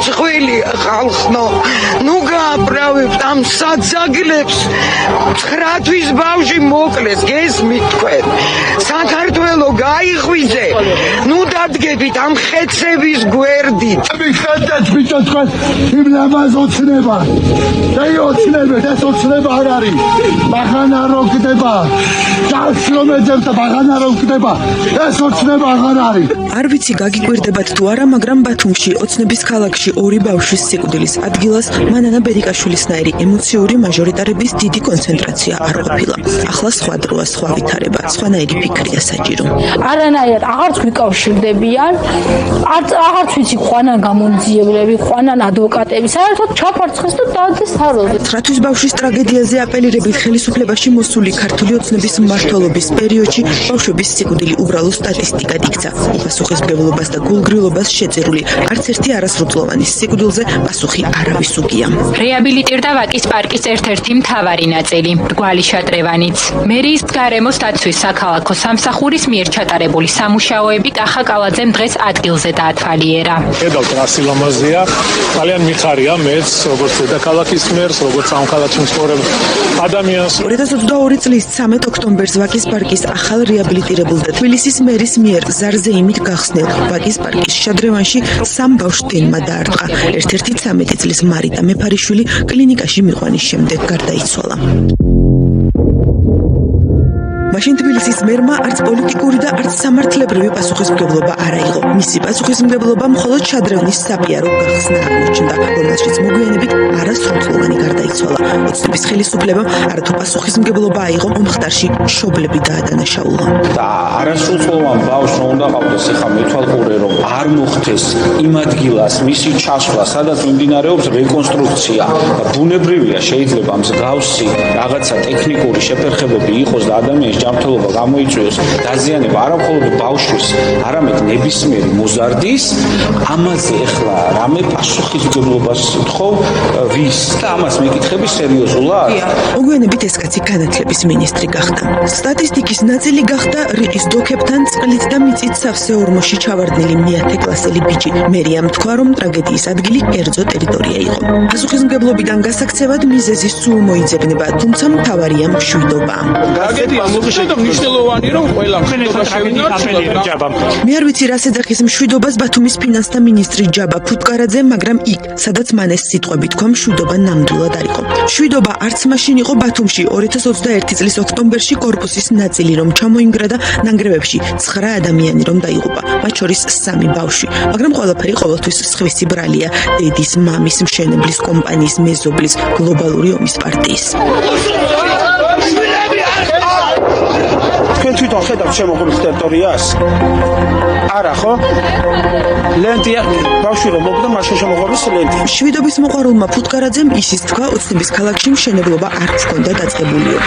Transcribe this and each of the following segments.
წხვილი ხალხნო ნუ გააბრალებთ ამ საძაგლებს 9 თვის ბავშვი მოკლეს გესმით თქვენ საქართველო გაიხვიძე ნუ დადგებით ამ ხეცების გვერდით მიხედეთ ბიჭო თქვენ იმ ლამაზ ოცნება დაი ოცნებით ეს ოცნება არ არის მაღანა რო გდება ჯარს რომ ეძებდა მაღანა რო გდება ეს ოცნება აღარ არის არ ვიცი გაგიკვირდებათ თუ არა მაგრამ ბათუმში ოცნების ქალაქში ორი ბავშვის სიკვდილის ადგილას მანანა ბერიკაშვილისნაირი ემოციური მაჟორიტარების დიდი კონცენტრაცია არ ყოფილა ახლა სხვა დროა სხვა ვითარება სხვანაირი ფიქრია საჭირო არანაირად აღარც გვიკავშირდებიან აღარც ვიცი ხვანან გამონძიებლები ხვანან ადვოკატები საერთოდ ჩაფარცხეს და დადეს თაროზე 9 თვის ბავშვის ტრაგედიაზე აპელირებით ხელისუფლებაში მოსული ქართული ოცნების მმართველობის პერიოდში ბავშვების სიკვდილი უბრალო სტატისტიკად იქცა პასუხისმგებლობას და გულგრილობას შეწირული არც ერთი არასრულწლოვანი სიკვდილზე პასუხი არავის უგია რეაბილიტირდა ვაკის პარკის ერთ-ერთი მთავარი ნაწილი მრგვალი შატრევანიც მერიის გარემოს დაცვის საქალაქო სამსახურის მიერ ჩატარებული სამუშაოები კახა კალაძემ დღეს ადგილზე დაათვალიერა ხედავთ რა სილამაზეა ძალიან მიხარია მეც როგორც დედაქალაქის მერს როგორც ამ ქალაქში მცხოვრებ ადამიანს 2022 წლის 13 ოქტომბერს ვაკის პარკის ახალ რეაბილიტირებულ და თბილისის მერის მიერ ზარზეიმით გახსნილ ვაკის პარკის შადრევანში 3 ბავშვს დინმა დაარტყა ერთ-ერთი 13 წლის მარიტა მეფარიშვილი კლინიკაში მიყვანის შემდეგ გარდაიცვალა მაშინ თბილისის მერმა არც პოლიტიკური და არც სამართლებრივი პასუხისმგებლობა არ აიღო. მისი პასუხისმგებლობა მხოლოდ შადრევნის საპიარო გახსნა აღმოჩნდა, რომელშიც მოგვიანებით არასრულწლოვანი გარდაიცვალა. ოცნების ხელისუფლებამ არათუ პასუხისმგებლობა აიღო მომხდარში მშობლები დაადანაშაულა. და არასრულწლოვან ბავშვს უნდა ყავდეს ახლა მეთვალყურე რომ არ მოხდეს იმ ადგილას მისი ჩასვლა, სადაც მიმდინარეობს რეკონსტრუქცია. ბუნებრივია შეიძლება მსგავსი რაღაცა ტექნიკური შეფერხებები იყოს და ადამიანის ჯანმრთელობა გამოიწვიოს დაზიანება არა მხოლოდ ბავშვის, არამედ ნებისმიერი მოზარდის, ამაზე ახლა რამე პასუხისმგებლობას თხოვ ვის და ამას მეკითხები სერიოზულად? მოგვიანებით ეს კაცი განათლების მინისტრი გახდა. სტატისტიკის ნაწილი გახდა რიყის დოქებთან წყლით და მიწით სავსე ორმოში ჩავარდნილი მეათე კლასელი ბიჭი. მერიამ თქვა, რომ ტრაგედიის ადგილი კერძო ტერიტორია იყო. პასუხისმგებლობიდან გასაქცევად მიზეზი სულ მოიძებნება, თუმცა მთავარია მშვიდობა. მნიშვნელოვანი რომ ყველა მშვიდობა შევინარჩუნოთ. მე არ ვიცი რას ეძახის მშვიდობას ბათუმის ფინანსთა მინისტრი ჯაბა ფუტკარაძე, მაგრამ იქ, სადაც მან ეს სიტყვები თქვა, მშვიდობა ნამდვილად არ იყო. მშვიდობა არც მაშინ იყო ბათუმში 2021 წლის ოქტომბერში კორპუსის ნაწილი რომ ჩამოინგრა და ნანგრევებში 9 ადამიანი რომ დაიღუპა, მათ შორის 3 ბავშვი, მაგრამ ყველაფერი ყოველთვის სხვისი ბრალია დედის, მამის, მშენებლის კომპანიის, მეზობლის, გლობალური ომის პარტიის. თქვენ თვითონ ხედავთ შემოღების ტერიტორიას? არა ხო? ლენტი ბავშვი რომ მოგდა მაშინ შემოღების ლენტი. მშვიდობის მოყვარულმა ფუტკარაძემ ისიც თქვა, ოცნების ქალაქში მშენებლობა არ ჰქონდა დაწყებულიო.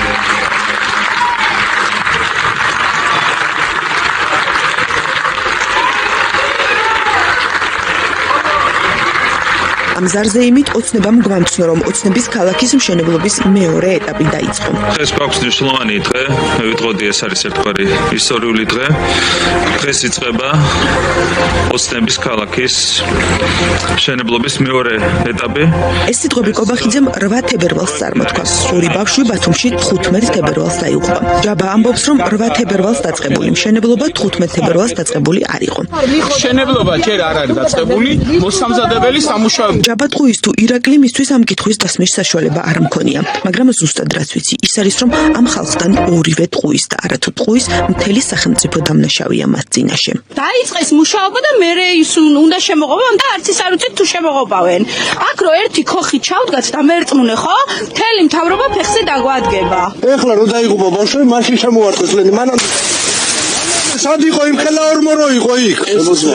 ამ ზარზეიმით ოცნებამ გვამცნო, რომ ოცნების ქალაქის მშენებლობის მეორე ეტაპი დაიწყო. ეს გვაქვს მნიშვნელოვანი დღე, მე ვიტყოდი ეს არის ერთგვარი ისტორიული დღე. დღეს იწყება ოცნების ქალაქის მშენებლობის მეორე ეტაპი. ეს სიტყვები კობახიძემ 8 თებერვალს წარმოთქვა. ორი ბავშვი ბათუმში 15 თებერვალს დაიღუპა. ჯაბა ამბობს, რომ 8 თებერვალს დაწყებული მშენებლობა 15 თებერვალს დაწყებული არ იყო. მშენებლობა ჯერ არ არის დაწყებული, მოსამზადებელი სამუშაოები. ჯაბა ტყუის თუ ირაკლი მისთვის ამ კითხვის დასმის საშუალება არ მქონია, მაგრამ ზუსტად რაც ვიცი, ის არის, რომ ამ ხალხთან ორივე ტყუის და არათუ ტყუის მთელი სახელმწიფო დამნაშავეა მათ წინაშე. დაიწყეს მუშაობა და მერე ის უნდა შემოღობენ და არც ის არ უცით თუ შემოღობავენ. აქ რო ერთი ქოხი ჩავდგათ და მერწმუნე ხო? მთელი მთავრობა ფეხზე დაგვადგება. ეხლა რო დაიღუპა ბავშვი, მაშინ შემოვარდეს ლენტი. მანამდე სად იყო იმ ხელა ორმორო იყო იქ?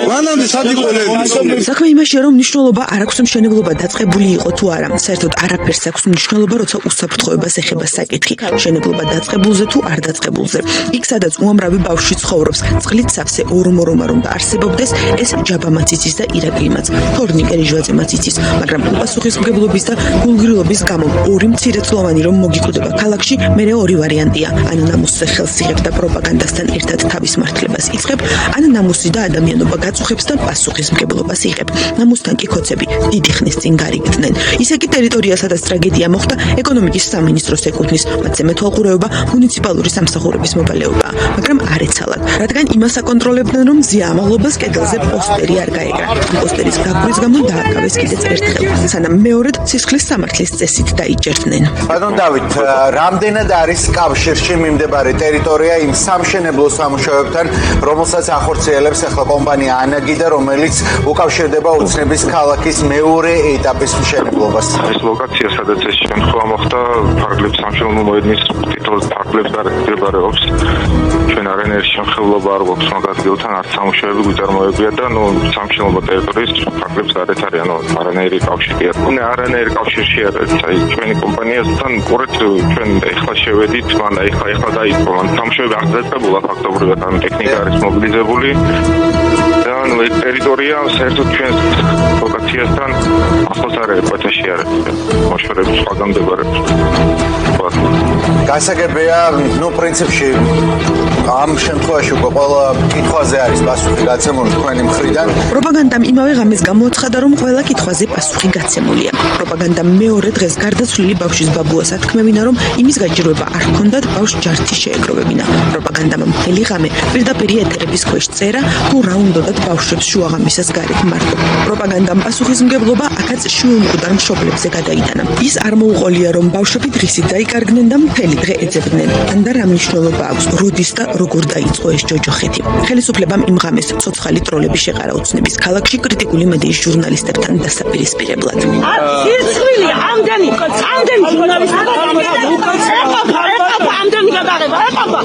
მანამდე სად იყო ლენტი? საქმე იმაშია, რომ მნიშვნელობა არ აქვს მშენებლობა დაწყებული იყო თუ არა. საერთოდ არაფერს აქვს მნიშვნელობა, როცა უსაფრთხოებას ეხება საკითხი. მშენებლობა დაწყებულზე თუ არ დაწყებულზე. იქ, სადაც უამრავი ბავშვი ცხოვრობს, წყლით სავსე ორმორომა რომ დაარსებობდეს, ეს ჯაბამაც იცის და ირაკლიმაც, თორნიკე რიჟვაძემაც იცის, მაგრამ უპასუხისმგებლობის და გულგრილობის გამო ორი მცირეწლოვანი რომ მოგიკვდება ქალაქში, მერე ორი ვარიანტია: ან ნამუსზე ხელს იღებს და პროპაგანდასთან ერთად თავის გამართლებას იწყებ, ან ნამუსი და ადამიანობა გაწუხებს და პასუხისმგებლობას იღებ. ნამუსთან კი ქოცები დიდი ხნის წინ გარიგდნენ. ისე კი ტერიტორია, სადაც ტრაგედია მოხდა, ეკონომიკის სამინისტროს ეკუთვნის, მათზე მეთვალყურეობა მუნიციპალური სამსახურების მოვალეობაა, მაგრამ არ ეცალათ, რადგან იმას აკონტროლებდნენ, რომ ზიამაღლობას კედელზე პოსტერი არ გაეკრა. პოსტერის გაგურის გამო დააკავეს კიდეც ერთხელ, სანამ მეორედ სისხლის სამართლის წესით დაიჭერდნენ. ბატონ დავით, რამდენად არის კავშირში მიმდებარე ტერიტორია იმ სამშენებლო სამუშაოებთან, რომელსაც ახორციელებს ახლა კომპანია ანაგი და რომელიც უკავშირდება ოცნების ქალაქის მეორე ეტაპის მშენებლობას? ეს ლოკაცია, სადაც ეს შემთხვევა მოხდა, ფარგლებს სამშენებლო მოედნის თითოეულ ფარგლებს მდებარეობს. ჩვენ არანაირი შემხებლობა არ გვაქვს ამ ადგილთან, არც სამუშაოები გვიწარმოებია და სამშენებლო ტერიტორიის ფარგლებს გარეთ არის, არანაირი კავშირი არ აქვს. არანაირი კავშირში არ არის. აი ჩვენი კომპანიასთან ყურეთ, ჩვენ ეხლა შევედით, მანდა ეხლა დაიწყო, სამუშაოები არ დაწყებულა ფაქტობრივად, ამ ტექნიკა არის მობილიზებული და ეს ტერიტორია საერთოდ ჩვენს ლოკაციასთან ახლოს არ არის, კვეთაში არის. მოშორებით სხვაგან მდებარეობს. გასაგებია, პრინციპში ამ შემთხვევაში უკვე ყველა კითხვაზე არის პასუხი გაცემული თქვენი მხრიდან. პროპაგანდამ იმავე ღამეს გამოაცხადა, რომ ყველა კითხვაზე პასუხი გაცემულია. პროპაგანდამ მეორე დღეს გარდაცვლილი ბავშვის ბაბუას ათქმევინა, რომ იმის გაჭირვება არ ჰქონდათ ბავშვს ჯართი შეეგროვებინა. პროპაგანდამ მთელი ღამე პირდაპირ ეთერების ქვეშ წერა, თუ რა უნდათ ბავშვებს შუაღამისას გარეთ მარტო. პროპაგანდამ პასუხისმგებლობა აქაც შუამკვდარ მშობლებზე გადაიტანა. ის არ მოუყოლია, რომ ბავშვები დღისით დაიკარგნენ და მთელი დღე ეძებდნენ. ან და რა მნიშვნელობა აქვს, როდის და როგორ დაიწყო ეს ჯოჯოხეთი. ხელისუფლებამ იმ ღამეს ცოცხალი ტროლები შეყარა ოცნების ქალაქში კრიტიკული მედიის ჟურნალისტებთან დასაპირისპირებლად. სირცხვილი ამდენი ჟურნალისტები ამდენი გადაღება ეყობა.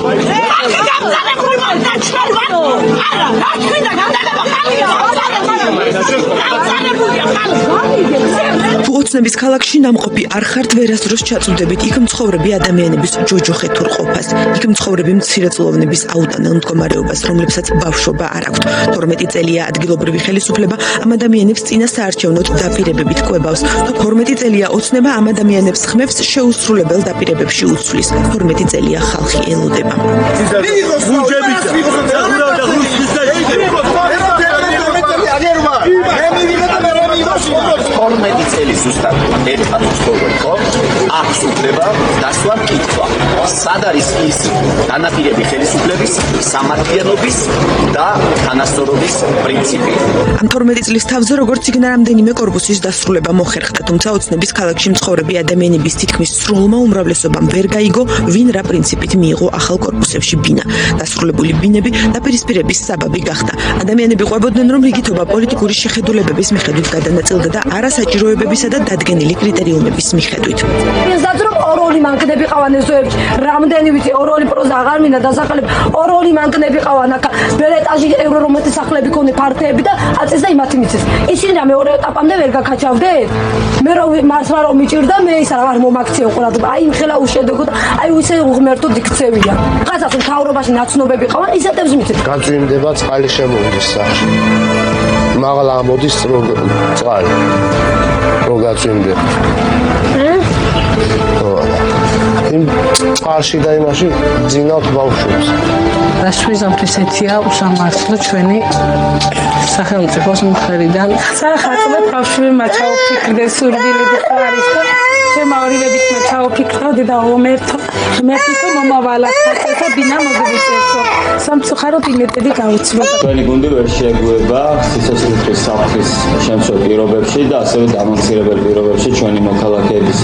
თუ ოცნების ქალაქში ნამყოფი არ ხართ, ვერასდროს ჩაწვდებით იქ მცხოვრები ადამიანების ჯოჯოხეთურ ყოფას, იქ მცხოვრები მცირეწლოვნების აუტანელ მდგომარეობას, რომლებსაც ბავშვობა არ აქვთ. 12 წელია ადგილობრივი ხელისუფლება ამ ადამიანებს წინა საარჩევნოდ დაპირებებით კვებავს. 12 წელია ოცნება ამ ადამიანებს ხმებს შეუსრულებელ დაპირებებში უცვლის. 12 წელია ხალხი ელოდება. წელი ზუსტად ერთხელ ვსწავლობ, ხო? აქვს უფლება დასვა კითხვა. სად არის ის განაპირები ხელისუფლების, სამართლიანობის და თანასწორობის პრინციპი? ამ 12 წლის თავზე როგორც იქნა რამდენიმე კორპუსის დასრულება მოხერხდა, თუმცა ოცნების ქალაქში მცხოვრები ადამიანების თითქმის სრულმა უმრავლესობამ ვერ გაიგო, ვინ რა პრინციპით მიიღო ახალ კორპუსებში ბინა. დასრულებული ბინები დაპირისპირების საბაბი გახდა. ადამიანები ყვებოდნენ, რომ რიგითობა პოლიტიკური შეხედულებების მიხედვით გადანაწილდა და არასაჭიროებებისა და დადგენილი კრიტერიუმების მიხედვით. ვინცაც რომ ორ-ორი მანქანები ყავან ეს ზოებში, რამდენი ვიცი, ორ-ორი პროზა აღარ მინდა დასახელებ, ორ-ორი მანქანები ყავან აქ, მერე ეტაჟი ევრორომეტი სახლები ქონე ფართეები და აწეს და იმათი მიცეს. ისინი რა მეორე ეტაპამდე ვერ გაკაჩავდეთ? მე რომ მართლა რომ მიჭირდა, მე ისა რა არ მომაქცია ყურადღება. აი იმხელა უშედეგო და აი ისე უღმერთოდ იქცევია. ყაზახს მთავრობაში ნაცნობები ყავან, ისეთებს მიცეს. გაძვინდება წყალი შემოვიდეს სახში. მაღლა ამოდის წყალი. რო გაძვინდება. იმ წყალში და იმაში ძინავთ ბავშვებს. რასვიზამთ ესეთია უსამართლო ჩვენი სახელმწიფოს მხრიდან. სახალხო ბავშვები მაჩაუფიქრდეს სურვილები ხო არის და ჩემ ორივებით მაჩაუფიქრდა და ომერთო მერტო მომავალ ხალხთა ბინა მოგებიცესო სამწუხაროდ იმედები გაუცბა. ჩვენი გუნდი ვერ შეეგუება სიცოცხლის საფრთხის შემცველ პირობებში და ასევე დამამცირებელ პირობებში ჩვენი მოქალაქეების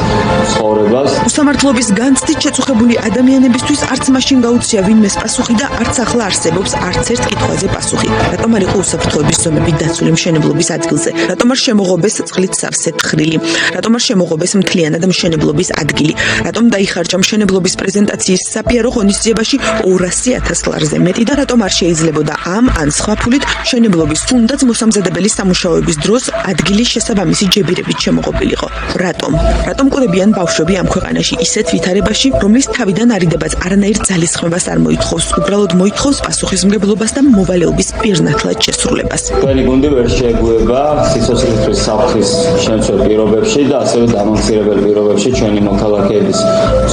ცხოვრებას. უსამართლობის განცდით შეწუხებული ადამიანებისთვის არც მაშინ გაუწია ვინმეს პასუხი და არც ახლა არსებობს არც ერთ კითხვაზე პასუხი. რატომ არ იყო უსაფრთხოების ზომები დაცული მშენებლობის ადგილზე? რატომ არ შემოღობეს წყლით სავსე თხრილი? რატომ არ შემოღობეს მთლიანად მშენებლობის ადგილი? რატომ დაიხარჯა მშენებლობის პრეზენტაციის საპიარო ღონისძიებაში 200,000 ლარზე მეტი და რატომ არ შეიძლებოდა ამ ან სხვა ფულით მშენებლობის თუნდაც მოსამზადებელი სამუშაოების დროს ადგილის შესაბამისი ჯებირებით შემოღობილიყო? რატომ კვდებიან ბავშვები ამ ქვეყანაში ისეთ ვითარებაში, რომლის თავიდან არიდებაც არანაირ ძალისხმევას არ მოითხოვს, უბრალოდ მოითხოვს პასუხისმგებლობას და მოვალეობის პირნათლად შესრულებას. ჩვენი გუნდი ვერ შეეგუება სიცოცხლის საფრთხის შემცველ პირობებში და ასევე დამამცირებელ მასშტაბებელ პირობებში ჩვენი მოქალაქეების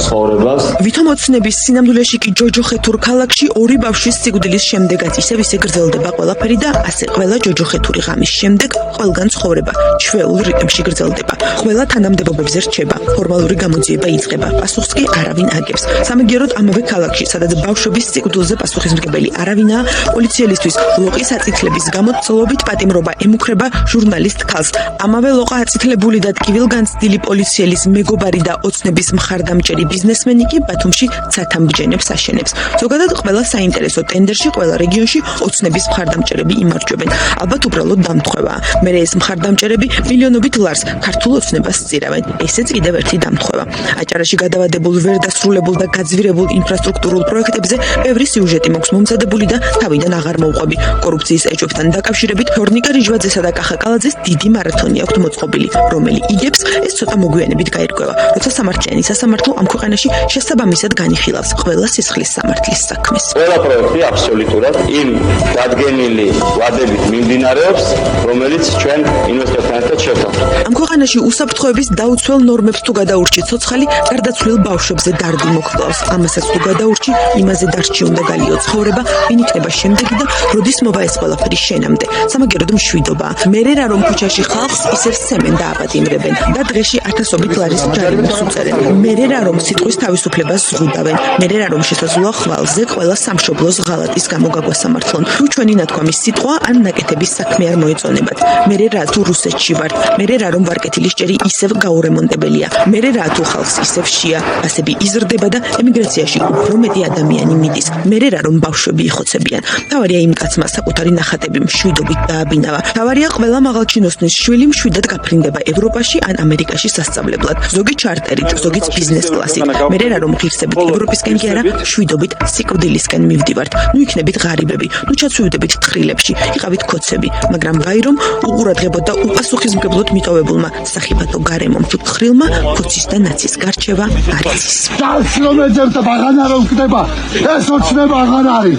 ცხოვრებას. ვითომ ოცნების სინამდვილეში კი ჯოჯოხეთურ ქალაქში ორი ბავშვის სიკვდილის შემდეგაც ისევ ისე გრძელდება ყველაფერი და ასე ყველა ჯოჯოხეთური ღამის შემდეგ ყველგან ცხოვრება ჩვეულ რიტმში გრძელდება. ყველა თანამდებობებზე რჩება, ფორმალური გამოძიება იწყება, პასუხს კი არავინ აგებს. სამაგიეროდ ამავე ქალაქში, სადაც ბავშვების სიკვდილზე პასუხისმგებელი არავინაა, პოლიციელისთვის ლოყის აწითლების გამო ცოლობით პატიმრობა ემუქრება ჟურნალისტ ქალს. ამავე ლოყა აწითლებული და ტკივილგანცდილი პოლიციელის მეგობარი და ოცნების მხარდამჭერი ბიზნესმენი კი ბათუმში ცათამბჯენებს აშენებს. ზოგადად ყველა საინტერესო ტენდერში ყველა რეგიონში ოცნების მხარდამჭერები იმარჯვებენ. ალბათ უბრალოდ დამთხევაა. მე ეს მხარდამჭერები მილიონობით ლარს ქართულ ოცნებას სწირავენ. ესეც კიდევ ერთი დამთხევა. აჭარაში გადავადებულ ვერ დასრულებულ და გაძვირებულ ინფრასტრუქტურულ პროექტებზე ბევრი სიუჟეტი მაქვს მომზადებული და თავიდან აღარ მოვყვები. კორუფციის ეჭვებთან დაკავშირებით თორნიკა რიჟვაძესა და კახა კალაძეს დიდი მარათონი აქვთ მოწყობილი, რომელი იგებს ეს ცოტა მოგვიანებით გაირკვევა, როცა სამართლიანი სასამართლო ამ ქვეყანაში შესაბამისად განიხილავს ყველა სისხლის სამართლის საქმეს. ყველა პროექტი აბსოლუტურად იმ დადგენილი ვადებით მიმდინარეობს, რომელიც ჩვენ ინვესტორთან ერთად შევთავაზეთ. ამ ქვეყანაში უსაფრთხოების დაუცველ ნორმებს თუ გადაურჩი ცოცხალი, გარდაცვლილ ბავშვებზე დარდი მოგკლავს. ამასაც თუ გადაურჩი, იმაზე დარჩი უნდა გალიო ცხოვრება, ვინ იქნება შემდეგი და როდის მოვა ეს ყველაფერი შენამდე. სამაგიეროდ მშვიდობაა. მერე რა რომ ქუჩაში ხალხს ისევ სცემენ და აპატიმრებენ და დღეში ათასობით ლარის ჯარიმას უწევენ. მერე რა რომ სიტყვის თავისუფლებას ზღუდავენ. მერე რა რომ შესაძლოა ხვალზე ყველა სამშობლოს ღალატის გამო გაგვასამართლონ. თუ ჩვენი ნათქვამის სიტყვა ან ნაკეთების საქმე არ მოეწონებათ. მერე რა თუ რუსეთში ვართ. მერე რა რომ ვარკეთილის ჭერი ისევ გაურემონტებელია. მერე რა თუ ხალხს ისევ შია, ასები იზრდება და ემიგრაციაში უფრო მეტი ადამიანი მიდის. მერე რა რომ ბავშვები იხოცებიან. თავარია იმ კაცმა საკუთარი ნახატები მშვიდობით დააბინავა. თავარია ყველა მაღალჩინოსნის შვილი მშვიდად გაფრინდება ევროპაში ან ამერიკაში სასწავლებლად. ზოგი ჩარტერით, ზოგიც ბიზნეს კლასით. მერე რა რომ ღირსებით ევროპისკენ კი არა, მშვიდობით სიკვდილისკენ მივდივართ. ნუ იქნებით ღარიბები, ნუ ჩაცვივდებით თხრილებში, იყავით ქოცები, მაგრამ ვაი რომ უყურადღებოდ და უპასუხისმგებლოდ მიტოვებულმა სახიფათო გარემომ თუ თხრილმა ქოცის და ნაცის გარჩევა არ იცის. და რომ ეძებდა ბაღანა რომ ხდება, ეს ოცნება აღარ არის.